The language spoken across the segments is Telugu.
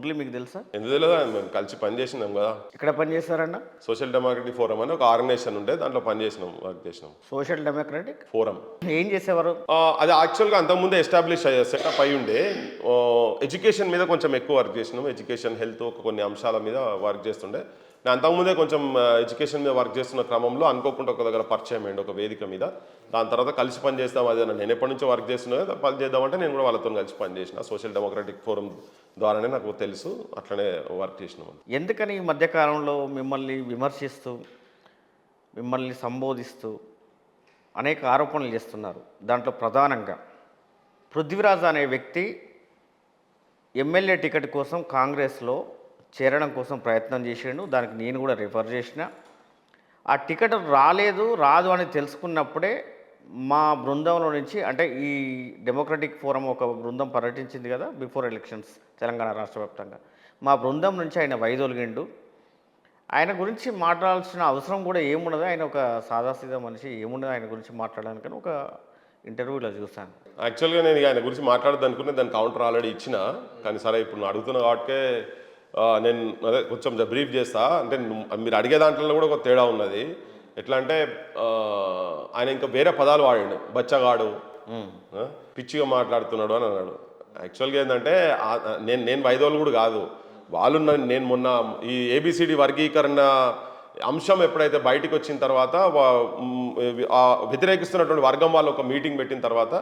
మురళి మీకు తెలుసా? ఎందుకు తెలియదు, మేము కలిసి పని చేసినాం కదా. ఎక్కడ పని చేస్తారన్న? సోషల్ డెమోక్రటిక్ ఫోరం అని ఒక ఆర్గనైజేషన్ ఉంటే దాంట్లో పని చేసినాం, వర్క్ చేసినాం. సోషల్ డెమోక్రటిక్ ఫోరం ఏం చేసేవారు? అది యాక్చువల్గా అంతకుముందే ఎస్టాబ్లిష్ సెటప్ అయి ఉండే. ఎడ్యుకేషన్ మీద కొంచెం ఎక్కువ వర్క్ చేసినాం. ఎడ్యుకేషన్, హెల్త్, కొన్ని అంశాల మీద వర్క్ చేస్తుండే. నేను అంతకుముందే కొంచెం ఎడ్యుకేషన్ మీద వర్క్ చేస్తున్న క్రమంలో అనుకోకుండా ఒక దగ్గర పరిచయం అయ్యండి, ఒక వేదిక మీద. దాని తర్వాత కలిసి పని చేస్తాం. అదే నేను ఎప్పటి నుంచో వర్క్ చేస్తున్నా, పని చేద్దామంటే నేను కూడా వాళ్ళతో కలిసి పని చేసిన. సోషల్ డెమోక్రటిక్ ఫోరం ద్వారానే నాకు తెలుసు, అట్లనే వర్క్ చేసినాం. ఎందుకని ఈ మధ్యకాలంలో మిమ్మల్ని విమర్శిస్తూ, మిమ్మల్ని సంబోధిస్తూ అనేక ఆరోపణలు చేస్తున్నారు? దాంట్లో ప్రధానంగా పృథ్వీరాజ్ అనే వ్యక్తి ఎమ్మెల్యే టికెట్ కోసం కాంగ్రెస్లో చేరడం కోసం ప్రయత్నం చేసాడు. దానికి నేను కూడా రిఫర్ చేసిన. ఆ టికెట్ రాదు అని తెలుసుకున్నప్పుడే మా బృందంలో నుంచి, అంటే ఈ డెమోక్రటిక్ ఫోరం ఒక బృందం పర్యటించింది కదా బిఫోర్ ఎలక్షన్స్ తెలంగాణ రాష్ట్ర వ్యాప్తంగా, మా బృందం నుంచి ఆయన వైదొలిగిండు. ఆయన గురించి మాట్లాడాల్సిన అవసరం కూడా ఏముండదు. ఆయన ఒక సాదాసీదా మనిషి, ఏముండదు ఆయన గురించి మాట్లాడడానికని ఒక ఇంటర్వ్యూలో చూశాను. యాక్చువల్గా నేను ఆయన గురించి మాట్లాడద్దు అనుకునే, దాని కౌంటర్ ఆల్రెడీ ఇచ్చిన. కానీ సరే ఇప్పుడు నువ్వు అడుగుతున్న వాటికే నేను అదే కొంచెం బ్రీఫ్ చేస్తా. అంటే మీరు అడిగే దాంట్లో కూడా ఒక తేడా ఉన్నది. ఎట్లా అంటే ఆయన ఇంకా వేరే పదాలు వాడాడు. బచ్చగాడు, పిచ్చిగా మాట్లాడుతున్నాడు అని అన్నాడు. యాక్చువల్గా ఏంటంటే నేను వైదోలు కూడా కాదు వాళ్ళు. నేను మొన్న ఈ ఏబిసిడి వర్గీకరణ అంశం ఎప్పుడైతే బయటికి వచ్చిన తర్వాత వ్యతిరేకిస్తున్నటువంటి వర్గం వాళ్ళు ఒక మీటింగ్ పెట్టిన తర్వాత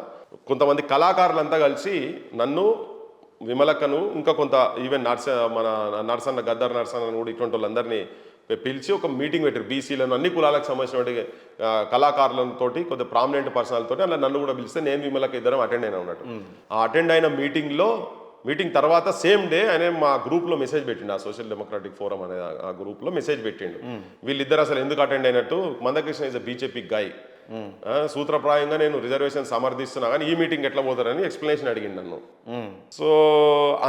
కొంతమంది కళాకారులంతా కలిసి నన్ను, విమలక్కను, ఇంకా కొంత ఈవెన్ మన నర్సన్న, గద్దర్ నర్సన్న కూడా ఇటువంటి వాళ్ళందరినీ పిలిచి ఒక మీటింగ్ పెట్టారు. బీసీలను, అన్ని కులాలకు సంబంధించినటువంటి కళాకారులతో, కొద్దిగా ప్రామినెంట్ పర్సనల్తో అలా నన్ను కూడా పిలిస్తే నేను, విమలక్క ఇద్దరం అటెండ్ అయినా ఉన్నట్టు. ఆ అటెండ్ అయిన మీటింగ్ తర్వాత సేమ్ డే ఆయన మా గ్రూప్లో మెసేజ్ పెట్టిండు. ఆ సోషల్ డెమోక్రటిక్ ఫోరం అనే ఆ గ్రూప్లో మెసేజ్ పెట్టిండు. వీళ్ళిద్దరు అసలు ఎందుకు అటెండ్ అయినట్టు, Mandakrishna is a BJP guy, సూత్రప్రాయంగా నేను రిజర్వేషన్ సమర్థిస్తున్నా కానీ ఈ మీటింగ్ ఎట్లా పోతారని ఎక్స్ప్లెనేషన్ అడిగింది నన్ను. సో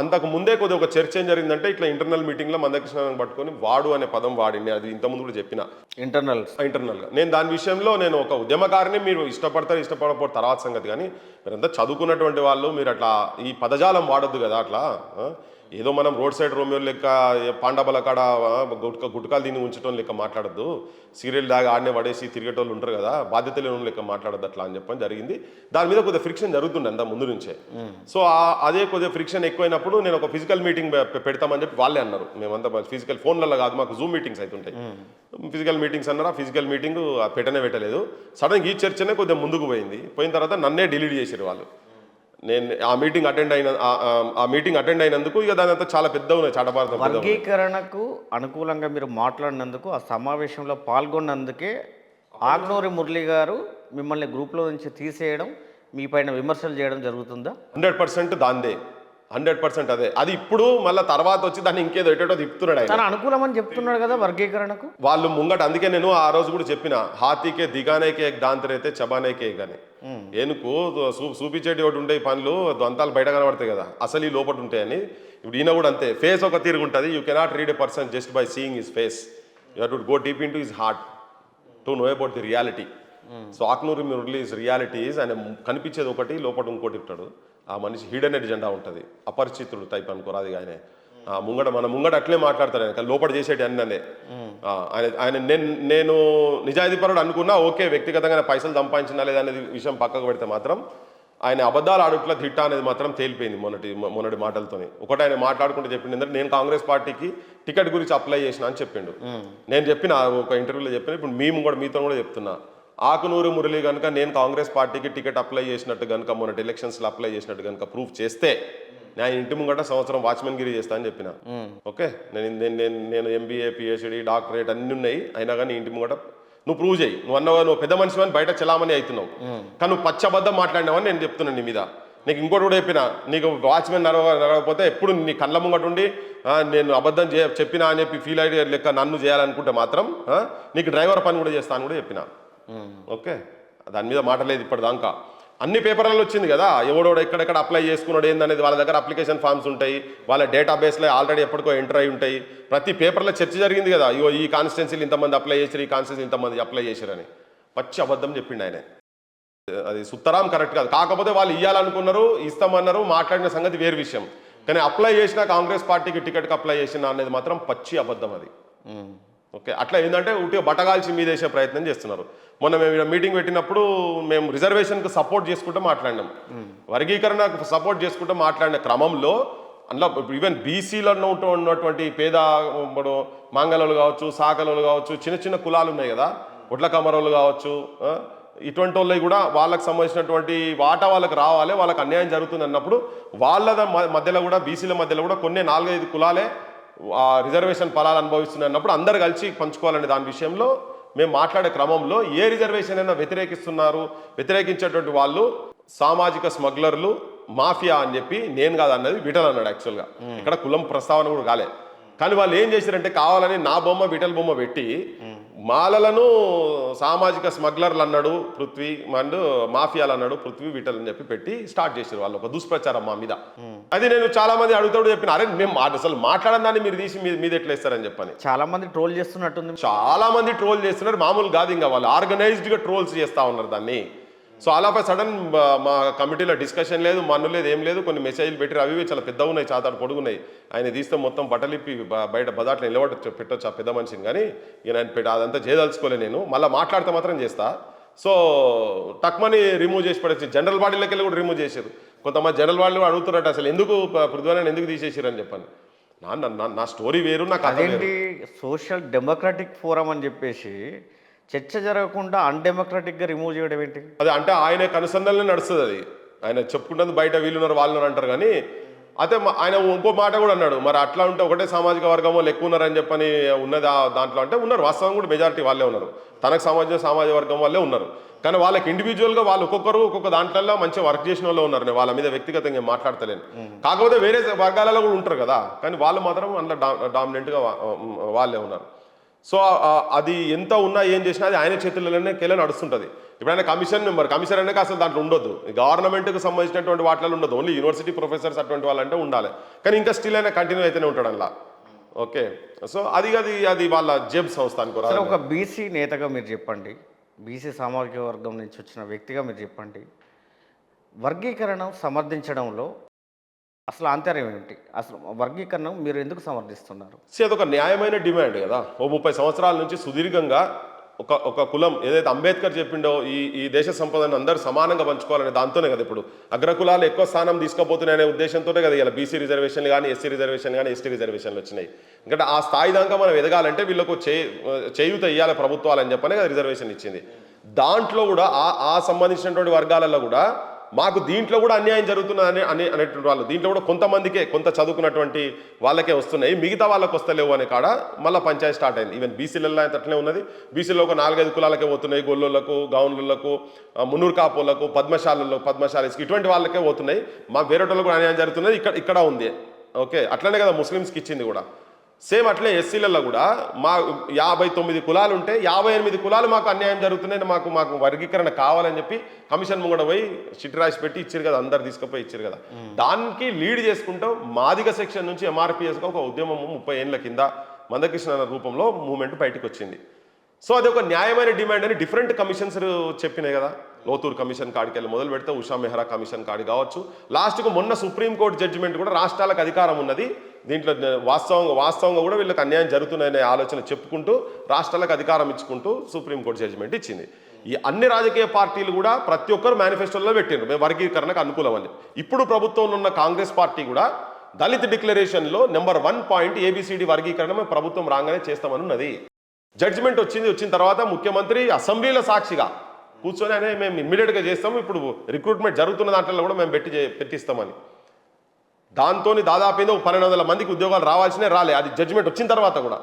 అంతకు ముందే కొద్దిగా ఒక చర్చ ఏం జరిగిందంటే, ఇట్లా ఇంటర్నల్ మీటింగ్లో మందకృష్ణను పట్టుకొని వాడు అనే పదం వాడింది. అది ఇంతకుముందు కూడా చెప్పిన ఇంటర్నల్గా. నేను దాని విషయంలో నేను ఒక ఉద్యమకారిని, మీరు ఇష్టపడకపోతే తర్వాత సంగతి, కానీ మీరంతా చదువుకున్నటువంటి వాళ్ళు, మీరు అట్లా ఈ పదజాలం వాడొద్దు కదా. అట్లా ఏదో మనం రోడ్ సైడ్ రోమియో లెక్క, పాండాబల కాడ గుట్కాలు తిని ఉంచడం లెక్క మాట్లాడద్దు. సీరియల్ దాకా ఆడనే పడేసి తిరిగేటోళ్ళు ఉంటారు కదా, బాధ్యత లేని లెక్క మాట్లాడద్దు అట్లా అని చెప్పని జరిగింది. దాని మీద కొద్దిగా ఫ్రిక్షన్ జరుగుతుండే అంత ముందు నుంచే. సో అదే కొద్దిగా ఫ్రిక్షన్ ఎక్కువైనప్పుడు నేను ఒక ఫిజికల్ మీటింగ్ పెడతామని చెప్పి వాళ్ళే అన్నారు. మేమంతా ఫిజికల్ ఫోన్లలో కాదు, మాకు జూమ్ మీటింగ్స్ అవుతుంటాయి. ఫిజికల్ మీటింగ్స్ అన్నారా, ఫిజికల్ మీటింగ్ పెట్టలేదు. సడన్గా ఈ చర్చనే కొద్దిగా ముందుకు పోయిన తర్వాత నన్నే డిలీట్ చేసారు వాళ్ళు. నేను ఆ మీటింగ్ అటెండ్ అయినందుకు ఇక దాని అంతా చాలా పెద్ద ఉన్నాయి చాటపార్థం. వర్గీకరణకు అనుకూలంగా మీరు మాట్లాడినందుకు, ఆ సమావేశంలో పాల్గొన్నందుకే ఆగ్నూరి మురళి గారు మిమ్మల్ని గ్రూప్లో నుంచి తీసేయడం, మీ పైన విమర్శలు చేయడం జరుగుతుందా? 100% దాందే, 100% అదే. అది ఇప్పుడు మళ్ళీ తర్వాత వచ్చి దాన్ని ఇంకేదో ఎటో తిప్పుతున్నాడు ఆయన. అనుకూలమని చెప్తున్నాడు కదా వర్గీకరణకు వాళ్ళు ముంగట. అందుకే నేను ఆ రోజు కూడా చెప్పిన, హాతీకే దిగానేకే దాంతరైతే చబానేకే కానీ ఏనుకు చూపించేటి ఒకటి ఉంటాయి పనులు, దంతాలు బయట కనబడతాయి కదా, అసలు ఈ లోపల ఉంటాయని. ఇప్పుడు ఈయన కూడా అంతే, ఫేస్ ఒక తీరుగు ఉంటుంది. You cannot read a person just by seeing his face. You have to go deep into his heart to know about the reality. So Agnuri Murali reality is, ఆయన కనిపించేది ఒకటి, లోపల ఇంకోటి ఉంటాడు. ఆ మనిషి హిడెన్ ఎజెండా ఉంటుంది, అపరిచితుడు టైప్ అనుకోరు. అది ఆయన మన ముంగట అట్లే మాట్లాడతాడు ఆయన, లోపల చేసేటి అన్నీ. ఆయన నేను నిజాయితీపరుడు అనుకున్నా ఓకే, వ్యక్తిగతంగా పైసలు సంపాదించినా లేదనేది విషయం పక్కకు పెడితే మాత్రం ఆయన అబద్ధాలు ఆడుట్ల దిట్ట అనేది మాత్రం తేలిపోయింది మొన్నటి మాటలతోని. ఒకటి ఆయన మాట్లాడుకుంటూ చెప్పింది ఏంటంటే, నేను కాంగ్రెస్ పార్టీకి టికెట్ గురించి అప్లై చేసిన అని చెప్పిండు. నేను చెప్పిన ఒక ఇంటర్వ్యూలో చెప్పిన, ఇప్పుడు మీతో కూడా చెప్తున్నా, ఆకునూరు మురళి కనుక నేను కాంగ్రెస్ పార్టీకి టికెట్ అప్లై చేసినట్టు కనుక, మొన్నటి ఎలక్షన్స్లో అప్లై చేసినట్టు కనుక ప్రూఫ్ చేస్తే, నేను ఇంటి ముంగట సంవత్సరం వాచ్మెన్ గిరి చేస్తా అని చెప్పిన. ఓకే, నేను ఎంబీఏ, పిహెచ్డి, డాక్టరేట్ అన్నీ ఉన్నాయి, అయినా కానీ ఇంటి ముంగట నువ్వు ప్రూవ్ చేయి. నువ్వు పెద్ద మనిషి అని బయట చలామణి అవుతున్నావు, కానీ నువ్వు పచ్చబద్ధం మాట్లాడినావని నేను చెప్తున్నాను నీ మీద. నీకు ఇంకోటి కూడా చెప్పిన, నీకు వాచ్మెన్ నడవకపోతే ఎప్పుడు నీ కళ్ళ ముంగట ఉండి నేను అబద్ధం చెప్పినా అని చెప్పి ఫీల్ అయ్యే లెక్క నన్ను చేయాలనుకుంటే మాత్రం నీకు డ్రైవర్ పని కూడా చేస్తాను కూడా చెప్పిన. ఓకే, దాని మీద మాట లేదు ఇప్పటిదాకా. అన్ని పేపర్లలో వచ్చింది కదా, ఎవడోడు ఎక్కడెక్కడ అప్లై చేసుకున్నాడు ఏందనేది. వాళ్ళ దగ్గర అప్లికేషన్ ఫామ్స్ ఉంటాయి, వాళ్ళ డేటాబేస్లో ఆల్రెడీ ఎప్పటికో ఎంటర్ అయి ఉంటాయి. ప్రతి పేపర్లో చర్చ జరిగింది కదా, ఇగో ఈ కాన్స్టిట్యున్సీలు ఇంతమంది అప్లై చేశారు, ఈ కాన్స్టిట్యున్సీ ఇంతమంది అప్లై చేశారని. పచ్చి అబద్ధం చెప్పిండు ఆయన. అది సుత్తరాం కరెక్ట్ కాదు. కాకపోతే వాళ్ళు ఇవ్వాలనుకున్నారు, ఇస్తామన్నారు, మాట్లాడిన సంగతి వేరు విషయం. కానీ అప్లై చేసినా కాంగ్రెస్ పార్టీకి టికెట్కి అప్లై చేసినా అనేది మాత్రం పచ్చి అబద్ధం అది. ఓకే, అట్లా ఏంటంటే ఉట్టిగా బట్టగాల్చి మీదేసే ప్రయత్నం చేస్తున్నారు. మొన్న మేము మీటింగ్ పెట్టినప్పుడు మేము రిజర్వేషన్కి సపోర్ట్ చేసుకుంటూ మాట్లాడినాం, వర్గీకరణకు సపోర్ట్ చేసుకుంటూ మాట్లాడిన క్రమంలో అందులో ఈవెన్ బీసీలలో ఉన్నటువంటి పేద ఇప్పుడు మాంగళలు కావచ్చు, సాకలు కావచ్చు, చిన్న చిన్న కులాలు ఉన్నాయి కదా, ఒడ్ల కమరోళ్ళు కావచ్చు, ఇటువంటి వాళ్ళకి కూడా వాళ్ళకి సంబంధించినటువంటి వాటా వాళ్ళకి రావాలి, వాళ్ళకి అన్యాయం జరుగుతుంది అన్నప్పుడు వాళ్ళ మధ్యలో కూడా బీసీల మధ్యలో కూడా కొన్ని 4-5 కులాలే రిజర్వేషన్ ఫలాలు అనుభవిస్తున్నాయి అన్నప్పుడు అందరు కలిసి పంచుకోవాలనే దాని విషయంలో మేము మాట్లాడే క్రమంలో ఏ రిజర్వేషన్ అయినా వ్యతిరేకించేటువంటి వాళ్ళు సామాజిక స్మగ్లర్లు, మాఫియా అని చెప్పి నేను కాదు అన్నది విఠల్ అన్నాడు. యాక్చువల్గా ఇక్కడ కులం ప్రస్తావన కూడా కాలే, కానీ వాళ్ళు ఏం చేశారంటే కావాలని నా బొమ్మ విఠల్ బొమ్మ పెట్టి మాలలను సామాజిక స్మగ్లర్లు అన్నాడు పృథ్వీ అండ్ మాఫియాలు అన్నాడు పృథ్వీ విఠల్ అని చెప్పి పెట్టి స్టార్ట్ చేశారు వాళ్ళు ఒక దుష్ప్రచారం మా మీద. అది నేను చాలా మంది అడుగుతాడు చెప్పిన, అరే మేము అసలు మాట్లాడని దాన్ని మీరు తీసి మీద ఎట్లా ఇస్తారని చెప్పని చాలా మంది ట్రోల్ చేస్తున్నట్టుంది. చాలా మంది ట్రోల్ చేస్తున్నారు, మామూలు కాదు, ఇంకా వాళ్ళు ఆర్గనైజ్డ్గా ట్రోల్స్ చేస్తూ ఉన్నారు దాన్ని. So all of a sudden మా కమిటీలో డిస్కషన్ లేదు, మన్ను లేదు, ఏం లేదు, కొన్ని మెసేజ్లు పెట్టి అవి చాలా పెద్దగా ఉన్నాయి, చాతాడు పొడుగున్నాయి, ఆయన తీస్తే మొత్తం బట్టలిప్పి బయట బదాట్లో నిలబడి పెట్టొచ్చు ఆ పెద్ద మనిషిని, కానీ ఇక ఆయన అదంతా చేయదలుచుకోలే, నేను మళ్ళీ మాట్లాడితే మాత్రం చేస్తా. సో టక్మని రిమూవ్ చేసి పడేసి జనరల్ బాడీలోకి వెళ్ళి కూడా రిమూవ్ చేశారు. కొంతమంది జనరల్ బాడీలు కూడా అడుగుతున్నట్టు అసలు ఎందుకు పృథ్వీని ఎందుకు తీసేసారు అని చెప్పాను. నా స్టోరీ వేరు, నాకు అదేంటి సోషల్ డెమోక్రటిక్ ఫోరం అని చెప్పేసి చర్చ జరగకుండా అన్డెమోక్రటిక్గా రిమూవ్ చేయడం ఏంటి? అదే అంటే ఆయన కనుసంధానమే నడుస్తుంది, అది ఆయన చెప్పుకుంటుంది బయట వీళ్ళున్నారు వాళ్ళున్నారు అంటారు, కానీ అయితే ఆయన ఇంకో మాట కూడా అన్నాడు, మరి అట్లా ఉంటే ఒకటే సామాజిక వర్గమో ఎక్కువ ఉన్నారని చెప్పని ఉన్నది దాంట్లో అంటే ఉన్నారు, వాస్తవం కూడా మెజారిటీ వాళ్ళే ఉన్నారు, తనకు సామాజిక వర్గం వాళ్ళే ఉన్నారు, కానీ వాళ్ళకి ఇండివిజువల్గా వాళ్ళు ఒక్కొక్కరు ఒక్కొక్క దాంట్లో మంచిగా వర్క్ చేసిన వాళ్ళు ఉన్నారు, నేను వాళ్ళ మీద వ్యక్తిగతంగా మాట్లాడతలేను, కాకపోతే వేరే వర్గాలలో కూడా ఉంటారు కదా, కానీ వాళ్ళు మాత్రం అందులో డామినెంట్గా వాళ్ళే ఉన్నారు. సో అది ఎంత ఉన్నా ఏం చేసినా అది ఆయన చేతుల్లోనే నడుస్తుంటుంది. ఇప్పుడు ఆయన కమిషన్ మెంబర్, కమిషన్ అనేది అసలు దాంట్లో ఉండొద్దు, గవర్నమెంట్కి సంబంధించినటువంటి వాటిలో ఉండదు, ఓన్లీ యూనివర్సిటీ ప్రొఫెసర్స్ అటువంటి వాళ్ళంటే ఉండాలి, కానీ ఇంకా స్టిల్ అయినా కంటిన్యూ అయితేనే ఉంటాడు అలా. ఓకే, సో అది వాళ్ళ జెబ్ సంస్థ అనుకోరా. ఒక బీసీ నేతగా మీరు చెప్పండి, బీసీ సామాజిక వర్గం నుంచి వచ్చిన వ్యక్తిగా మీరు చెప్పండి, వర్గీకరణ సమర్థించడంలో అసలు ఆంతర్యం ఏంటి? అసలు వర్గీకరణ మీరు ఎందుకు సమర్థిస్తున్నారు? అదొక న్యాయమైన డిమాండ్ కదా, ఓ 30 సంవత్సరాల నుంచి సుదీర్ఘంగా ఒక కులం ఏదైతే అంబేద్కర్ చెప్పిండో ఈ దేశ సంపదను అందరూ సమానంగా పంచుకోవాలనే దాంతోనే కదా ఇప్పుడు అగ్రకులాలు ఎక్కువ స్థానం తీసుకోపోతున్నాయనే ఉద్దేశంతోనే కదా ఇలా బీసీ రిజర్వేషన్లు కానీ, ఎస్సీ రిజర్వేషన్ కానీ, ఎస్టీ రిజర్వేషన్లు వచ్చినాయి. ఎందుకంటే ఆ స్థాయి దాకా మనం ఎదగాలంటే వీళ్ళకు చేయూత ఇవ్వాలి ప్రభుత్వాలు అని చెప్పనే కదా రిజర్వేషన్ ఇచ్చింది. దాంట్లో కూడా ఆ సంబంధించినటువంటి వర్గాలలో కూడా మాకు దీంట్లో కూడా అన్యాయం జరుగుతున్నదని అనేటువంటి వాళ్ళు, దీంట్లో కూడా కొంతమందికే, కొంత చదువుకున్నటువంటి వాళ్ళకే వస్తున్నాయి, మిగతా వాళ్ళకి వస్తలేవు అనే కాడ మళ్ళీ పంచాయతీ స్టార్ట్ అయింది. ఈవెన్ బీసీలలో అట్లనే ఉన్నది, బీసీలో ఒక 4-5 కులాలకే పోతున్నాయి, గొల్లోళ్ళకు, గౌన్లకు, మున్నూరు కాపులకు, పద్మశాలిస్కి ఇటువంటి వాళ్ళకే పోతున్నాయి, మా వేరే వాళ్ళకు కూడా అన్యాయం జరుగుతున్నది ఇక్కడ ఉంది. ఓకే, అట్లనే కదా ముస్లిమ్స్కి ఇచ్చింది కూడా, సేమ్ అట్లే ఎస్సీలలో కూడా మా 59 కులాలు ఉంటే 58 కులాలు మాకు అన్యాయం జరుగుతున్నాయి, మాకు వర్గీకరణ కావాలని చెప్పి కమిషన్ ముంగడ పోయి చిట్టి రాసి పెట్టి ఇచ్చారు కదా, అందరు తీసుకుపోయి ఇచ్చారు కదా. దానికి లీడ్ చేసుకుంటూ మాదిగ సెక్షన్ నుంచి ఎంఆర్పిఎస్గా ఒక ఉద్యమం 30 ఏళ్ళ కింద మందకృష్ణ రూపంలో మూవ్మెంట్ బయటకు వచ్చింది. సో అది ఒక న్యాయమైన డిమాండ్ అని డిఫరెంట్ కమిషన్స్ చెప్పినాయి కదా, లోతూర్ కమిషన్ కాడికి వెళ్ళి మొదలు పెడితే ఉషా మెహ్రా కమిషన్ కాడి కావచ్చు, లాస్ట్కు మొన్న సుప్రీంకోర్టు జడ్జిమెంట్ కూడా రాష్ట్రాలకు అధికారం ఉన్నది, దీంట్లో వాస్తవంగా కూడా వీళ్ళకి అన్యాయం జరుగుతున్నాయనే ఆలోచన చెప్పుకుంటూ రాష్ట్రాలకు అధికారం ఇచ్చుకుంటూ సుప్రీంకోర్టు జడ్జిమెంట్ ఇచ్చింది. ఈ అన్ని రాజకీయ పార్టీలు కూడా ప్రతి ఒక్కరు మేనిఫెస్టోలో పెట్టిండ్రు మేము వర్గీకరణకు అనుకూలమని. ఇప్పుడు ప్రభుత్వంలో ఉన్న కాంగ్రెస్ పార్టీ కూడా దళిత్ డిక్లరేషన్లో నెంబర్ 1 పాయింట్ ఏబిసిడి వర్గీకరణ మేము ప్రభుత్వం రాగానే చేస్తామని ఉన్నది. జడ్జిమెంట్ వచ్చిన తర్వాత ముఖ్యమంత్రి అసెంబ్లీల సాక్షిగా కూర్చొని అనే మేము ఇమ్మీడియట్గా చేస్తాము, ఇప్పుడు రిక్రూట్మెంట్ జరుగుతున్న దాంట్లో కూడా మేము పెట్టిస్తామని, దాంతో దాదాపు 1200 మందికి ఉద్యోగాలు రావాల్సినే రాలే, అది జడ్జిమెంట్ వచ్చిన తర్వాత కూడా.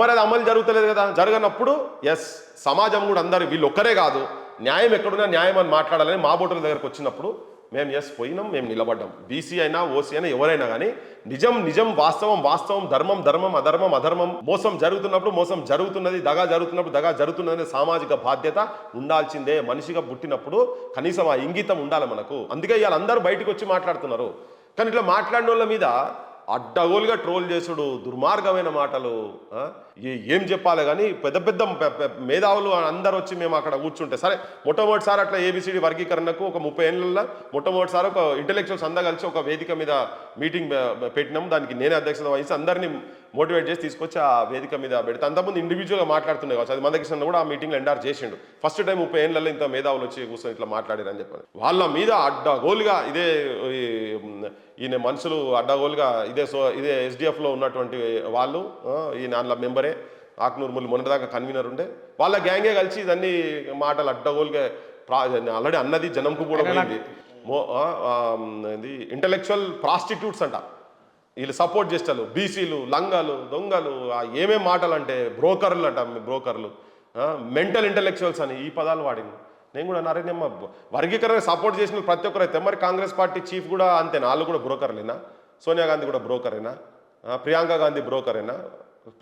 మరి అది అమలు జరుగుతలేదు కదా, జరగనప్పుడు ఎస్ సమాజం కూడా అందరు వీళ్ళు ఒక్కరే కాదు, న్యాయం ఎక్కడున్నా న్యాయం అని మాట్లాడాలని మా బోటల దగ్గరకు వచ్చినప్పుడు మేము ఎస్ పోయినాం, మేము నిలబడ్డాం. బీసీ అయినా ఓసీ అయినా ఎవరైనా కానీ నిజం వాస్తవం, ధర్మం అధర్మం, మోసం జరుగుతున్నప్పుడు మోసం జరుగుతున్నది, దగా జరుగుతున్నప్పుడు దగా జరుగుతున్నది, సామాజిక బాధ్యత ఉండాల్సిందే. మనిషిగా పుట్టినప్పుడు కనీసం ఆ ఇంగితం ఉండాలి మనకు. అందుకే ఇవాళ అందరూ బయటకు వచ్చి మాట్లాడుతున్నారు. కానీ ఇట్లా మాట్లాడిన వాళ్ళ మీద అడ్డగోలుగా ట్రోల్ చేసుడు, దుర్మార్గమైన మాటలు. ఏం చెప్పాలి కానీ పెద్ద పెద్ద మేధావులు అందరు వచ్చి మేము అక్కడ కూర్చుంటే సరే, మొట్టమొదటిసారి అట్లా ఏబిసిడి వర్గీకరణకు ఒక 30 ఏళ్ళల్లో మొట్టమొదటిసారి ఒక ఇంటెలెక్చువల్స్ అంతా కలిసి ఒక వేదిక మీద మీటింగ్ పెట్టినాం. దానికి నేనే అధ్యక్షత వహించి అందరినీ మోటివేట్ చేసి తీసుకొచ్చి ఆ వేదిక మీద పెడితే అంతకుముందు ఇండివిజువల్గా మాట్లాడుతున్నాయి కావచ్చు. అది మందకృష్ణ కూడా ఆ మీటింగ్లో ఎండార్ చేసిండు. ఫస్ట్ టైం 30 ఏళ్ళల్లో ఇంత మేధావులు వచ్చి కూర్చొని ఇట్లా మాట్లాడారని చెప్పారు. వాళ్ళ మీద అడ్డగోలుగా ఇదే ఈయన మనుషులు అడ్డగోలుగా ఇదే ఎస్డిఎఫ్లో ఉన్నటువంటి వాళ్ళు, ఈయన అందులో మెంబరే, ఆక్నూరు ముళ్ళు మొన్నటిదాకా కన్వీనర్ ఉండే, వాళ్ళ గ్యాంగే కలిసి ఇదన్నీ మాటలు అడ్డగోలుగా ఆల్రెడీ అన్నది జనంకు కూడా పోయింది. ఇంటలెక్చువల్ ప్రాస్టిట్యూట్స్ అంట వీళ్ళు సపోర్ట్ చేస్తారు, బీసీలు, లంగాలు, దొంగలు, ఏమేం మాటలు అంటే బ్రోకర్లు అంట, బ్రోకర్లు, మెంటల్ ఇంటలెక్చువల్స్ అని ఈ పదాలు వాడింది. నేను కూడా అన్నారేమో వర్గీకరణ సపోర్ట్ చేసిన ప్రతి ఒక్కరు అయితే మరి కాంగ్రెస్ పార్టీ చీఫ్ కూడా అంతేనా? వాళ్ళు కూడా బ్రోకర్లేనా? సోనియా గాంధీ కూడా బ్రోకరేనా? ప్రియాంక గాంధీ బ్రోకరేనా?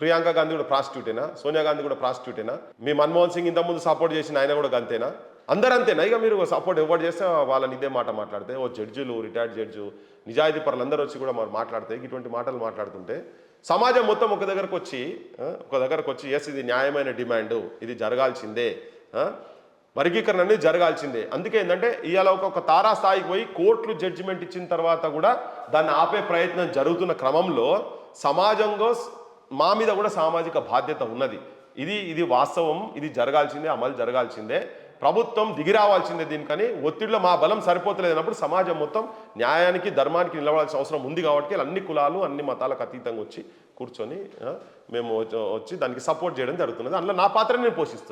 ప్రియాంక గాంధీ కూడా ప్రాస్టిట్యూటేనా? సోనియా గాంధీ కూడా ప్రాస్టిట్యూటేనా? మీ మన్మోహన్ సింగ్ ఇంతకుముందు సపోర్ట్ చేసిన ఆయన కూడా అంతేనా? అందరూ అంతేనా? ఇక మీరు సపోర్ట్ ఎవరు చేస్తే వాళ్ళని ఇదే మాట మాట్లాడితే, ఓ జడ్జిలు, రిటైర్డ్ జడ్జు, నిజాయితీ పరులు అందరూ వచ్చి కూడా మాట్లాడితే, ఇటువంటి మాటలు మాట్లాడుతుంటే సమాజం మొత్తం ఒక దగ్గరకు వచ్చి ఎస్ ఇది న్యాయమైన డిమాండు, ఇది జరగాల్సిందే, వర్గీకరణ అనేది జరగాల్సిందే. అందుకే ఏంటంటే ఇవాళ ఒక తారా స్థాయికి పోయి కోర్టులు జడ్జిమెంట్ ఇచ్చిన తర్వాత కూడా దాన్ని ఆపే ప్రయత్నం జరుగుతున్న క్రమంలో సమాజంలో మా మీద కూడా సామాజిక బాధ్యత ఉన్నది. ఇది వాస్తవం, ఇది జరగాల్సిందే, అమలు జరగాల్సిందే, ప్రభుత్వం దిగిరావాల్సిందే. దీనికని ఒత్తిడిలో మా బలం సరిపోతలేదన్నప్పుడు సమాజం మొత్తం న్యాయానికి, ధర్మానికి నిలబడాల్సిన అవసరం ఉంది. కాబట్టి అన్ని కులాలు, అన్ని మతాలకు అతీతంగా వచ్చి కూర్చొని మేము వచ్చి దానికి సపోర్ట్ చేయడం జరుగుతున్నది. అందులో నా పాత్ర నేను పోషిస్తున్నాను.